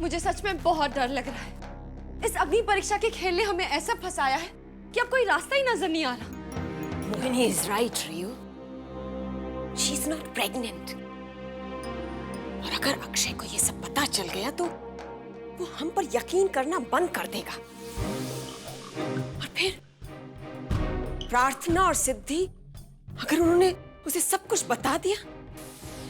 मुझे सच में बहुत डर लग रहा है। इस अग्नि परीक्षा के खेल ने हमें ऐसा फंसाया है कि अब कोई रास्ता ही नजर नहीं आ रहा। Mohini is right Rio, she is not pregnant. और अगर अक्षय को ये सब पता चल गया तो वो हम पर यकीन करना बंद कर देगा। और फिर प्रार्थना और सिद्धि, अगर उन्होंने उसे सब कुछ बता दिया,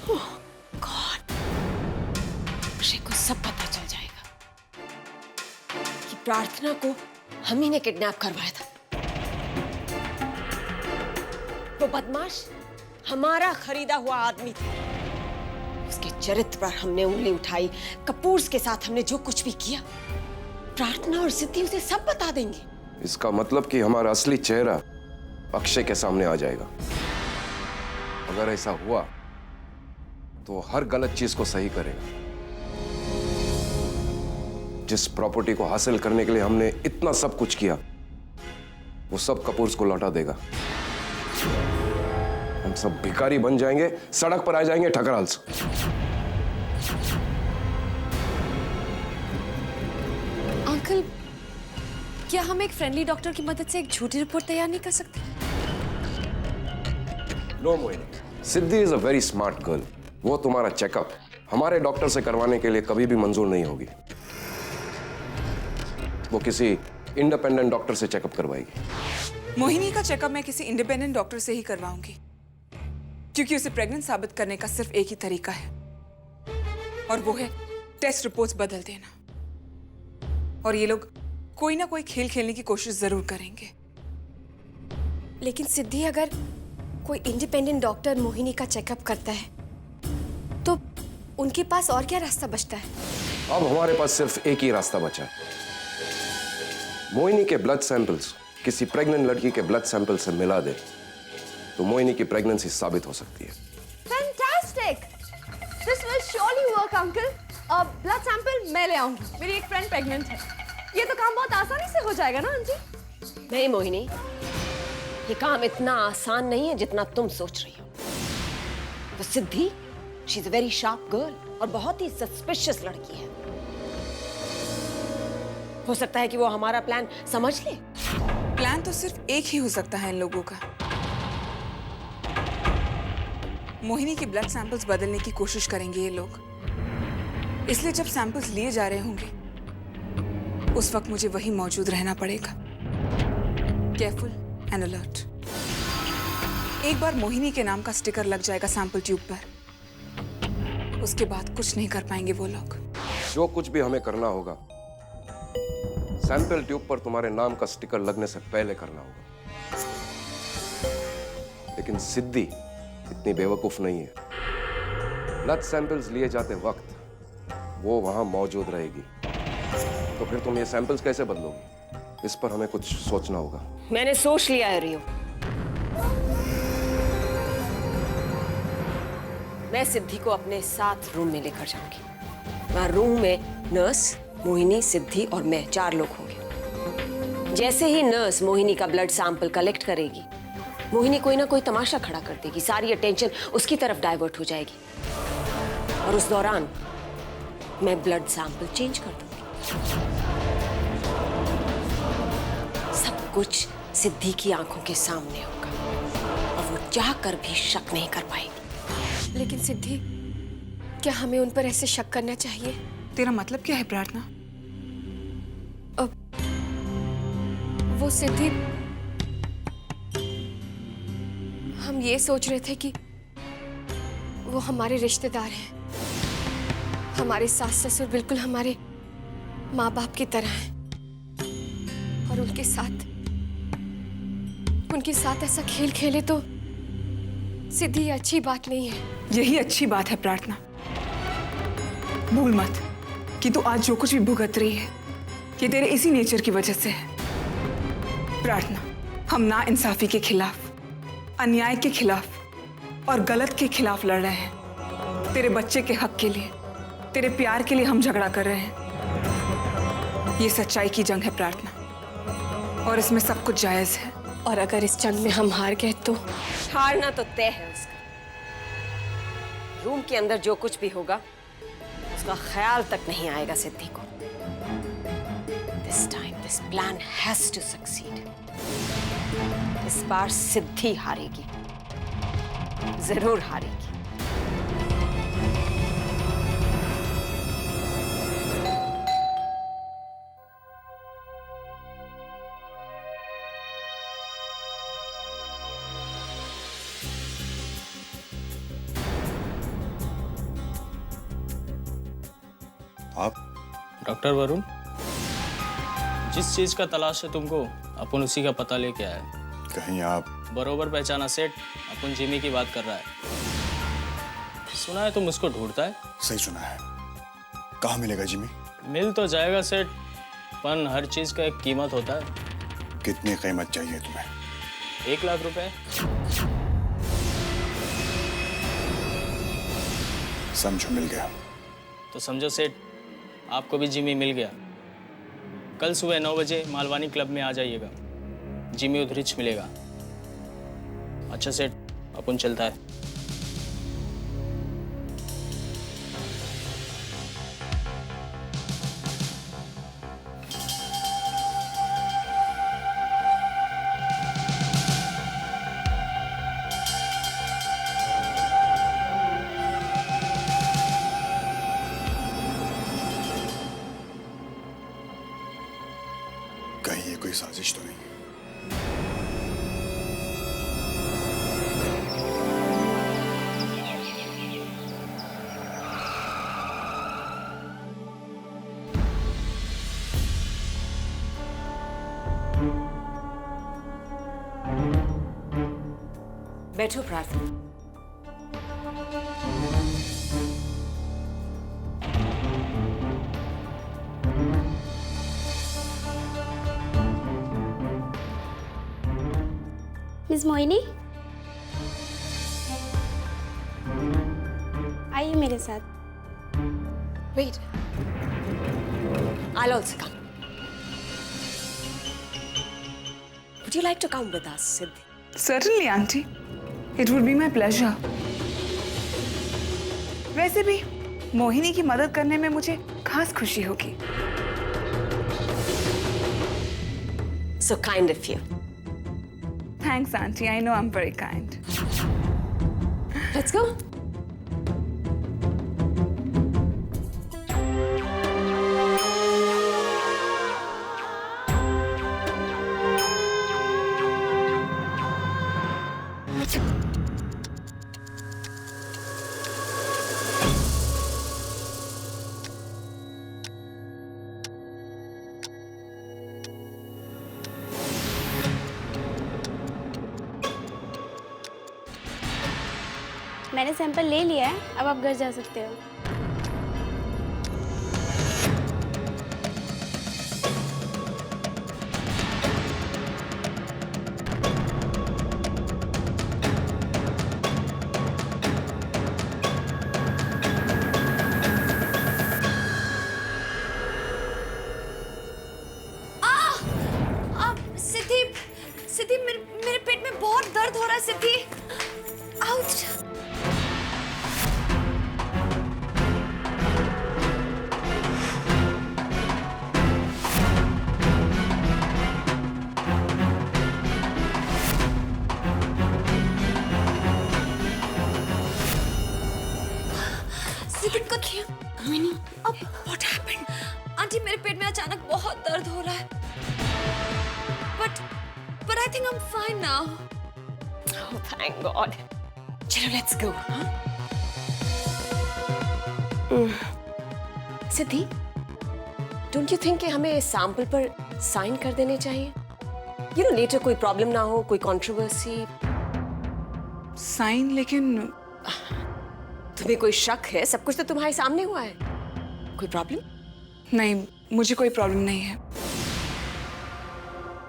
ओह गॉड, अक्षय को सब पता चल जाएगा कि प्रार्थना को हम ही ने किडनैप करवाया था। वो बदमाश हमारा खरीदा हुआ आदमी था। उसके चरित्र पर हमने उंगली उठाई। कपूर्स के साथ हमने जो कुछ भी किया, प्रार्थना और सिद्धि उसे सब बता देंगे। इसका मतलब कि हमारा असली चेहरा अक्षय के सामने आ जाएगा। अगर ऐसा हुआ तो हर गलत चीज को सही करेगा। जिस प्रॉपर्टी को हासिल करने के लिए हमने इतना सब कुछ किया, वो सब कपूर्स को लौटा देगा। हम सब भिखारी बन जाएंगे, सड़क पर आ जाएंगे ठकराल से। अंकल, क्या हम एक फ्रेंडली डॉक्टर की मदद से एक झूठी रिपोर्ट तैयार नहीं कर सकते? No Mohini, Siddhi is a very smart girl. वो तुम्हारा चेकअप हमारे डॉक्टर से करवाने के लिए कभी भी मंजूर नहीं होगी। वो किसी इंडिपेंडेंट डॉक्टर से चेकअप करवाएगी। मोहिनी का चेकअप मैं किसी इंडिपेंडेंट डॉक्टर से ही करवाऊंगी, क्योंकि उसे प्रेग्नेंट साबित करने का सिर्फ एक ही तरीका है, और वो है टेस्ट रिपोर्ट्स बदल देना। और ये लोग कोई ना कोई खेल खेलने की कोशिश जरूर करेंगे। लेकिन सिद्धि, अगर कोई इंडिपेंडेंट डॉक्टर मोहिनी का चेकअप करता है तो उनके पास और क्या रास्ता बचता है? अब हमारे पास सिर्फ एक ही रास्ता बचा है। मोहिनी के ब्लड सैंपल्स किसी प्रेग्नेंट लड़की के ब्लड सैंपल से मिला दे तो मोहिनी की प्रेगनेंसी साबित हो सकती है। Fantastic! This will surely work uncle. Blood sample मैं ले आऊंगी। मेरी एक फ्रेंड प्रेग्नेंट है। ये तो काम बहुत आसानी से हो जाएगा ना आंटी? नहीं मोहिनी, ये काम इतना आसान नहीं है जितना तुम सोच रही हो। वो Siddhi, she is a very sharp girl और बहुत ही सस्पिशियस लड़की है। हो सकता है कि वो हमारा प्लान समझ ले। प्लान तो सिर्फ एक ही हो सकता है इन लोगों का। मोहिनी के ब्लड सैंपल्स बदलने की कोशिश करेंगे ये लोग। इसलिए जब सैंपल्स लिए जा रहे होंगे उस वक्त मुझे वहीं मौजूद रहना पड़ेगा, केयरफुल एंड अलर्ट। एक बार मोहिनी के नाम का स्टिकर लग जाएगा सैंपल ट्यूब पर, उसके बाद कुछ नहीं कर पाएंगे वो लोग। जो कुछ भी हमें करना होगा, सैंपल ट्यूब पर तुम्हारे नाम का स्टिकर लगने से पहले करना होगा। लेकिन सिद्धि इतनी बेवकूफ नहीं है। ब्लड सैंपल्स लिए जाते वक्त वो वहां मौजूद रहेगी, तो फिर तुम ये सैंपल्स कैसे बदलोगी? इस पर हमें कुछ सोचना होगा। मैंने सोच लिया है रियो। मैं सिद्धि को अपने साथ रूम में लेकर जाऊंगी। वहां रूम में नर्स, मोहिनी, सिद्धि और मैं 4 लोग होंगे। जैसे ही नर्स मोहिनी का ब्लड सैंपल कलेक्ट करेगी, मोहिनी कोई ना कोई तमाशा खड़ा कर देगी। सारी अटेंशन उसकी तरफ डाइवर्ट हो जाएगी और उस दौरान मैं ब्लड सैंपल चेंज कर दूंगी। सब कुछ सिद्धि की आंखों के सामने होगा और वो चाह कर भी शक नहीं कर पाएगी। लेकिन सिद्धि, क्या हमें उन पर ऐसे शक करना चाहिए? तेरा मतलब क्या है प्रार्थना? वो सिद्धि, हम ये सोच रहे थे कि वो हमारे रिश्तेदार हैं। हमारे सास ससुर बिल्कुल हमारे माँ बाप की तरह हैं, और उनके साथ ऐसा खेल खेले तो सिद्धि अच्छी बात नहीं है। यही अच्छी बात है प्रार्थना। भूल मत कि तू आज जो कुछ भी भुगत रही है ये तेरे इसी नेचर की वजह से है। प्रार्थना, हम ना इंसाफी के खिलाफ, अन्याय के खिलाफ और गलत के खिलाफ लड़ रहे हैं। तेरे बच्चे के हक के लिए, तेरे प्यार के लिए हम झगड़ा कर रहे हैं। ये सच्चाई की जंग है प्रार्थना, और इसमें सब कुछ जायज है। और अगर इस जंग में हम हार गए तो? हारना तो तय है उसका। रूम के अंदर जो कुछ भी होगा उसका ख्याल तक नहीं आएगा सिद्धि को। This time this plan has to succeed. इस बार सिद्धि हारेगी, जरूर हारेगी। आप डॉक्टर वरुण, जिस चीज का तलाश है तुमको, अपन उसी का पता लेके आए। कहीं आप बरोबर पहचाना सेठ, अपन जिमी की बात कर रहा है। सुना है तुम उसको ढूंढता है। सही सुना है। कहाँ मिलेगा जिमी? मिल तो जाएगा सेठ, पर हर चीज का एक कीमत होता है। कितनी कीमत चाहिए तुम्हें? 1 लाख रुपए। समझो, मिल गया। तो समझो सेठ, आपको भी जिमी मिल गया। कल सुबह 9 बजे मालवानी क्लब में आ जाइएगा, जिमी उधरिच मिलेगा। अच्छा सेठ, अपन चलता है। कहीं ये कोई साजिश तो नहीं? बैठो प्रार्थना। मिस मोहिनी, आइए मेरे साथ। Wait. I'll also come. Would you like to come with us, Siddhi? Certainly, auntie. It would be my pleasure. वैसे भी मोहिनी की मदद करने में मुझे खास खुशी होगी। So kind of you. Thanks, auntie. I know I'm very kind. Let's go. मैंने सैंपल ले लिया है, अब आप घर जा सकते हो। सिद्धि, सिद्धि, मेरे पेट में बहुत दर्द हो रहा है सिद्धि। आउच। सिद्धि को क्या? अब what happened? आंटी, मेरे पेट में अचानक बहुत दर्द हो रहा है। But I think I'm fine now. Oh, thank God. चलो, let's go. Siddhi, don't you think कि हमें इस सैंपल पर साइन कर देने चाहिए? You know, later कोई प्रॉब्लम ना हो, कोई कंट्रोवर्सी। साइन? लेकिन तुम्हें कोई शक है? सब कुछ तो तुम्हारे सामने हुआ है। कोई प्रॉब्लम? नहीं, मुझे कोई प्रॉब्लम नहीं है।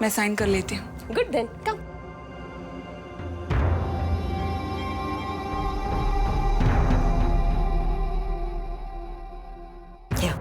मैं साइन कर लेती हूँ। Good then, come. Yeah.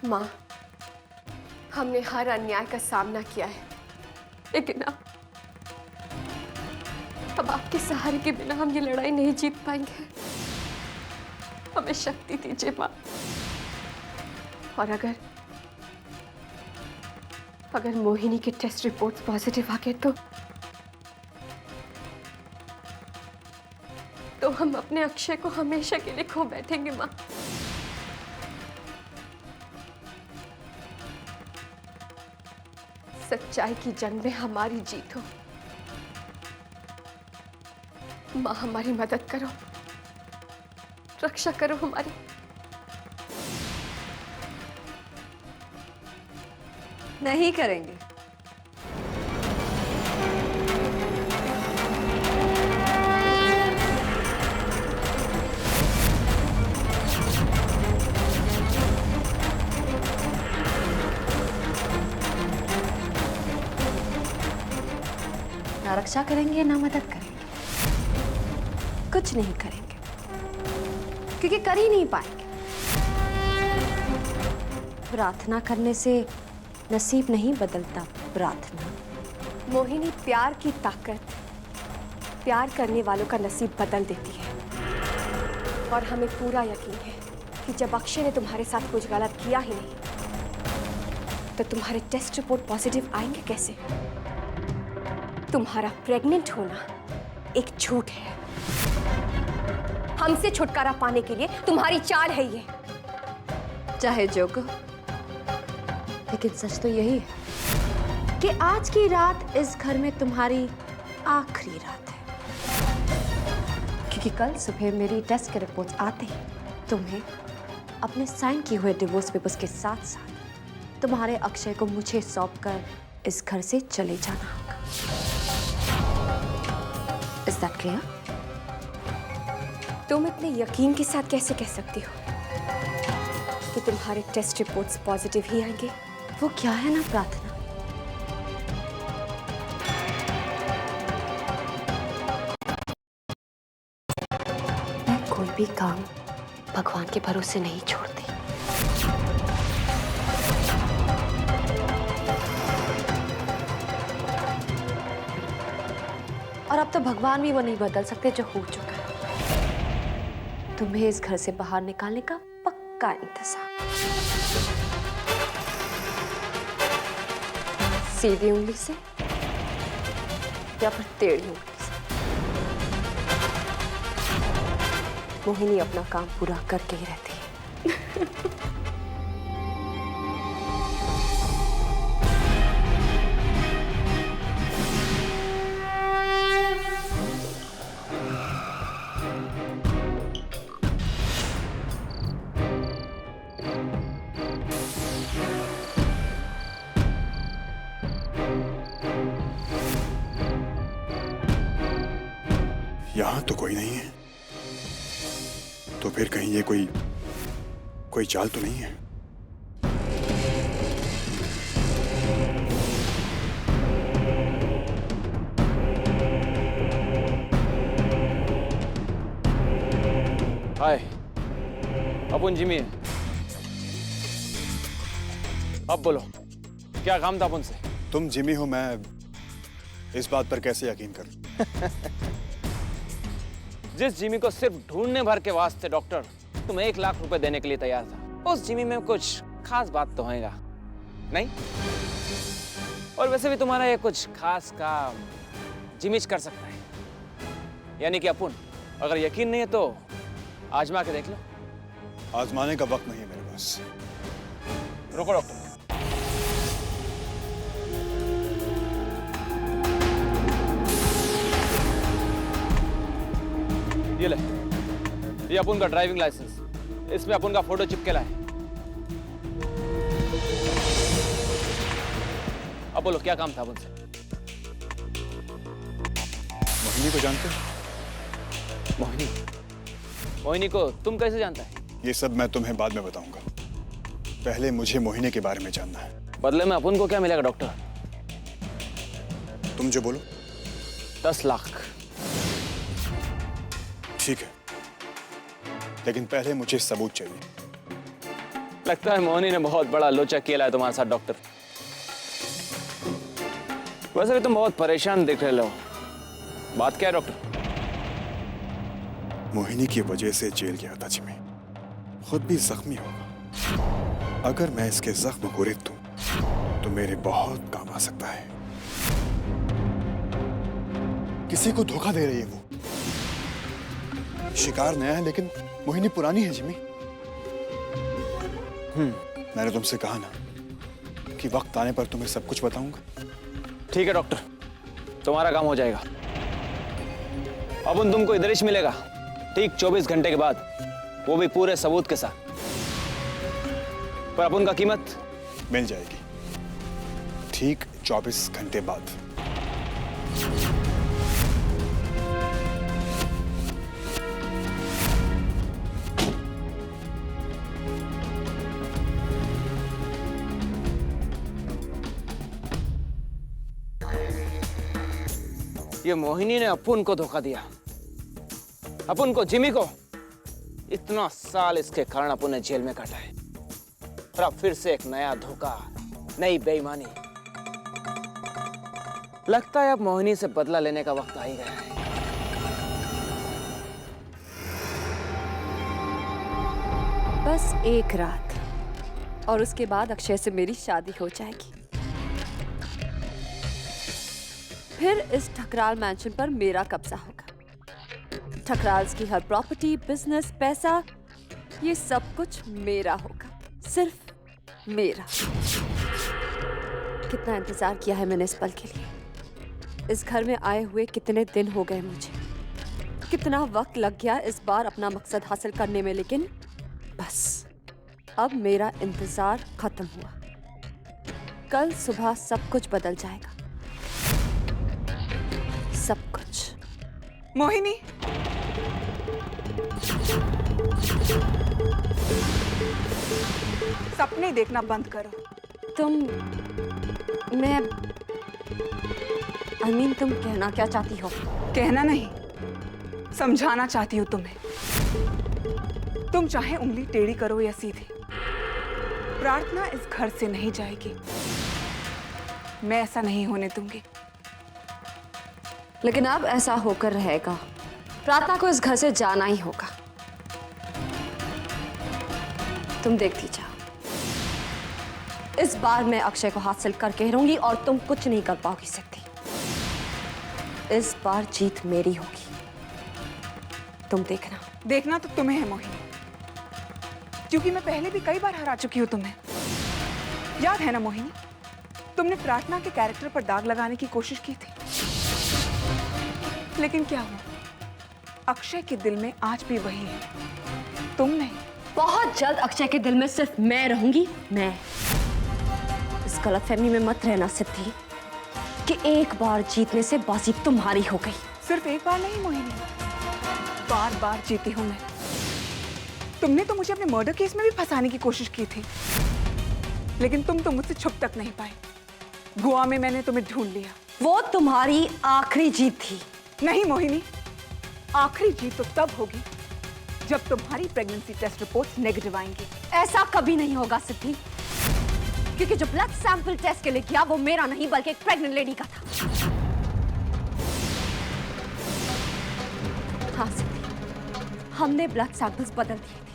माँ, हमने हर अन्याय का सामना किया है, लेकिन अब आपके सहारे के बिना हम ये लड़ाई नहीं जीत पाएंगे। हमें शक्ति दीजिए माँ। और अगर मोहिनी के टेस्ट रिपोर्ट्स पॉजिटिव आ गए तो हम अपने अक्षय को हमेशा के लिए खो बैठेंगे माँ। सच्चाई की जंग में हमारी जीत हो। माँ, हमारी मदद करो, रक्षा करो हमारी। नहीं करेंगे। ना रक्षा करेंगे ना मदद करेंगे, कुछ नहीं करेंगे, क्योंकि कर ही नहीं पाएंगे। प्रार्थना करने से नसीब नहीं बदलता। प्रार्थना मोहिनी, प्यार की ताकत प्यार करने वालों का नसीब बदल देती है। और हमें पूरा यकीन है कि जब अक्षय ने तुम्हारे साथ कुछ गलत किया ही नहीं तो तुम्हारे टेस्ट रिपोर्ट पॉजिटिव आएंगे कैसे? तुम्हारा प्रेग्नेंट होना एक झूठ है। हमसे छुटकारा पाने के लिए तुम्हारी चाल है ये। चाहे जो कहो, लेकिन सच तो यही है कि आज की रात इस घर में तुम्हारी आखिरी रात है, क्योंकि कल सुबह मेरी टेस्ट के रिपोर्ट्स आते ही तुम्हें अपने साइन किए हुए डिवोर्स पेपर्स के साथ साथ तुम्हारे अक्षय को मुझे सौंपकर इस घर से चले जाना होगा। Is that clear? तुम इतने यकीन के साथ कैसे कह सकती हो कि तुम्हारे टेस्ट रिपोर्ट्स पॉजिटिव ही आएंगे? वो क्या है ना प्रार्थना, मैं कोई भी काम भगवान के भरोसे नहीं छोड़ती। और अब तो भगवान भी वो नहीं बदल सकते जो हो चुका है। तुम्हें इस घर से बाहर निकालने का पक्का इंतजाम। सीधी उंगली से या फिर टेढ़ी उंगली से? मोहिनी अपना काम पूरा करके ही रहती है। यहां तो कोई नहीं है, तो फिर कहीं ये कोई चाल तो नहीं है? हाय, अपन जिमी है। अब बोलो, क्या काम था अपन से? तुम जिमी हो, मैं इस बात पर कैसे यकीन करूं? जिस जिमी को सिर्फ ढूंढने भर के वास्ते डॉक्टर तुम 1 लाख रुपए देने के लिए तैयार था, उस जिमी में कुछ खास बात तो होएगा नहीं? और वैसे भी तुम्हारा ये कुछ खास काम जिमीच कर सकता है, यानी कि अपन। अगर यकीन नहीं है तो आजमा के देख लो। आजमाने का वक्त नहीं है मेरे पास। रुको डॉक्टर, ये ले, ये अपन का ड्राइविंग लाइसेंस, इसमें अपन का फोटो चिपकेला है। अब बोलो, क्या काम था अपन से? मोहिनी को जानते हो? मोहिनी? मोहिनी को तुम कैसे जानता है? ये सब मैं तुम्हें बाद में बताऊंगा, पहले मुझे मोहिनी के बारे में जानना है। बदले में अपन को क्या मिलेगा डॉक्टर? तुम जो बोलो। 10 लाख। ठीक है, लेकिन पहले मुझे सबूत चाहिए। लगता है मोहिनी ने बहुत बड़ा लोचा खेला है तुम्हारे साथ डॉक्टर। वैसे भी तुम बहुत परेशान दिख रहे हो, बात क्या है डॉक्टर? मोहिनी की वजह से जेल गया था जिमी, खुद भी जख्मी होगा। अगर मैं इसके जख्म को रेत दूं तो मेरे बहुत काम आ सकता है। किसी को धोखा दे रही है वो। शिकार नया है लेकिन मोहिनी पुरानी है जिमी। मैंने तुमसे कहा ना कि वक्त आने पर तुम्हें सब कुछ बताऊंगा। ठीक है डॉक्टर, तुम्हारा काम हो जाएगा। अब तुमको इधर ही मिलेगा ठीक 24 घंटे के बाद, वो भी पूरे सबूत के साथ। पर अपन का कीमत मिल जाएगी ठीक 24 घंटे बाद। ये मोहिनी ने अपुन को धोखा दिया, अपुन को, जिमी को। इतना साल इसके कारण अपुन ने जेल में काटा है, और अब फिर से एक नया धोखा, नई बेईमानी। लगता है अब मोहिनी से बदला लेने का वक्त आ ही गया है। बस एक रात और उसके बाद अक्षय से मेरी शादी हो जाएगी। फिर इस ठकराल मैंशन पर मेरा कब्जा होगा। ठकराल्स की हर प्रॉपर्टी, बिजनेस, पैसा, ये सब कुछ मेरा होगा, सिर्फ मेरा। कितना इंतजार किया है मैंने इस पल के लिए। इस घर में आए हुए कितने दिन हो गए मुझे, कितना वक्त लग गया इस बार अपना मकसद हासिल करने में, लेकिन बस अब मेरा इंतजार खत्म हुआ। कल सुबह सब कुछ बदल जाएगा, सब कुछ। मोहिनी, सपने देखना बंद करो। तुम कहना क्या चाहती हो? कहना नहीं, समझाना चाहती हूँ तुम्हें। तुम चाहे उंगली टेढ़ी करो या सीधी, प्रार्थना इस घर से नहीं जाएगी। मैं ऐसा नहीं होने दूंगी। लेकिन अब ऐसा होकर रहेगा। प्रार्थना को इस घर से जाना ही होगा। तुम देखती जाओ, इस बार मैं अक्षय को हासिल करके रहूंगी और तुम कुछ नहीं कर पाओगी सिद्धि। इस बार जीत मेरी होगी, तुम देखना। देखना तो तुम्हें है मोहिनी, क्योंकि मैं पहले भी कई बार हरा चुकी हूं तुम्हें। याद है ना मोहिनी, तुमने प्रार्थना के कैरेक्टर पर दाग लगाने की कोशिश की थी, लेकिन क्या हुआ? अक्षय के दिल में आज भी वही है, तुम नहीं। बहुत जल्द अक्षय के दिल में सिर्फ मैं रहूंगी, मैं। इस गलतफहमी में मत रहना सिद्धि कि एक बार जीतने से बाजी तुम्हारी हो गई। सिर्फ एक बार नहीं मोहिनी, बार बार जीती हूं मैं। तुमने तो मुझे अपने मर्डर केस में भी फंसाने की कोशिश की थी, लेकिन तुम तो मुझसे छुप तक नहीं पाए। गोवा में मैंने तुम्हें ढूंढ लिया। वो तुम्हारी आखिरी जीत थी। नहीं मोहिनी, आखिरी जीत तो तब होगी जब तुम्हारी प्रेगनेंसी टेस्ट रिपोर्ट्स नेगेटिव आएंगी। ऐसा कभी नहीं होगा सिद्धि, क्योंकि जो ब्लड सैंपल टेस्ट के लिए किया वो मेरा नहीं बल्कि एक प्रेग्नेंट लेडी का था। हाँ सिद्धि, हमने ब्लड सैंपल्स बदल दिए थे।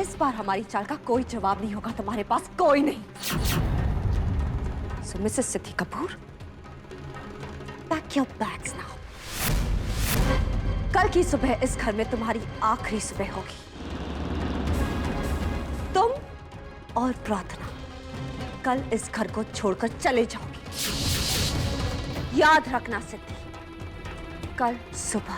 इस बार हमारी चाल का कोई जवाब नहीं होगा तुम्हारे पास, कोई नहीं। So Mrs Siddhi Kapoor, pack your bags now. कल की सुबह इस घर में तुम्हारी आखिरी सुबह होगी। तुम और प्रार्थना कल इस घर को छोड़कर चले जाओगे। याद रखना सिद्धि, कल सुबह।